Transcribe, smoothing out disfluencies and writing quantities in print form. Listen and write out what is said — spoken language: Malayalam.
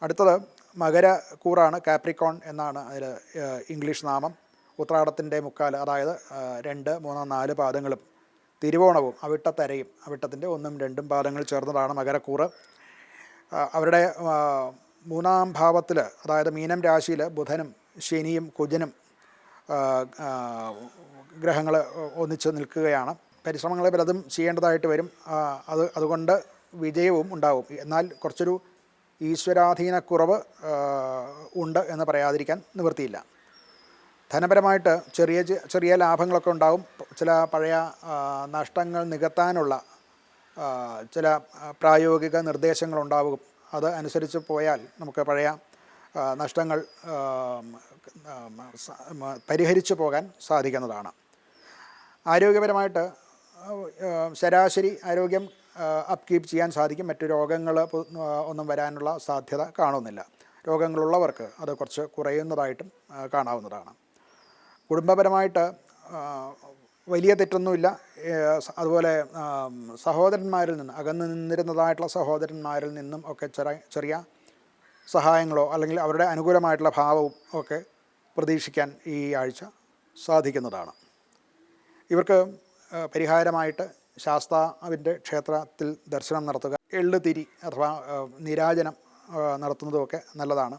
അടുത്തത് മകരക്കൂറാണ്. കാപ്രിക്കോൺ എന്നാണ് അതിൽ ഇംഗ്ലീഷ് നാമം. ഉത്രാടത്തിൻ്റെ മുക്കാൽ, അതായത് 2, 3, 4 പാദങ്ങളും തിരുവോണവും അവിട്ടത്തരയും, അവിട്ടത്തിൻ്റെ 1, 2 പാദങ്ങൾ ചേർന്നതാണ് മകരക്കൂറ്. അവരുടെ 3-ാം ഭാവത്തിൽ, അതായത് മീനം രാശിയിൽ ബുധനും ശനിയും കുജനും ഗ്രഹങ്ങൾ ഒന്നിച്ച് നിൽക്കുകയാണ്. പരിശ്രമങ്ങൾ പലതും ചെയ്യേണ്ടതായിട്ട് വരും. അതുകൊണ്ട് വിജയവും ഉണ്ടാവും. എന്നാൽ കുറച്ചൊരു ഈശ്വരാധീനക്കുറവ് ഉണ്ട് എന്ന് പറയാതിരിക്കാൻ നിവൃത്തിയില്ല. ധനപരമായിട്ട് ചെറിയ ലാഭങ്ങളൊക്കെ ഉണ്ടാവും. ചില പഴയ നഷ്ടങ്ങൾ നികത്താനുള്ള ചില പ്രായോഗിക നിർദ്ദേശങ്ങളുണ്ടാവും. അത് അനുസരിച്ച് പോയാൽ നമുക്ക് പഴയ നഷ്ടങ്ങൾ പരിഹരിച്ചു പോകാൻ സാധിക്കുന്നതാണ്. ആരോഗ്യപരമായിട്ട് ശരാശരി ആരോഗ്യം അപ്കീപ്പ് ചെയ്യാൻ സാധിക്കും. മറ്റു രോഗങ്ങൾ ഒന്നും വരാനുള്ള സാധ്യത കാണുന്നില്ല. രോഗങ്ങളുള്ളവർക്ക് അത് കുറച്ച് കുറയുന്നതായിട്ടും കാണാവുന്നതാണ്. കുടുംബപരമായിട്ട് വലിയ തെറ്റൊന്നുമില്ല. അതുപോലെ സഹോദരന്മാരിൽ നിന്ന്, അകന്നു നിന്നിരുന്നതായിട്ടുള്ള സഹോദരന്മാരിൽ നിന്നും ഒക്കെ ചെറിയ സഹായങ്ങളോ അല്ലെങ്കിൽ അവരുടെ അനുകൂലമായിട്ടുള്ള ഭാവവും ഒക്കെ പ്രതീക്ഷിക്കാൻ ഈ ആഴ്ച സാധിക്കുന്നതാണ്. ഇവർക്ക് പരിഹാരമായിട്ട് ശാസ്താവിൻ്റെ ക്ഷേത്രത്തിൽ ദർശനം നടത്തുക, എള്ളുതിരി അഥവാ നീരാജനം നടത്തുന്നതുമൊക്കെ നല്ലതാണ്.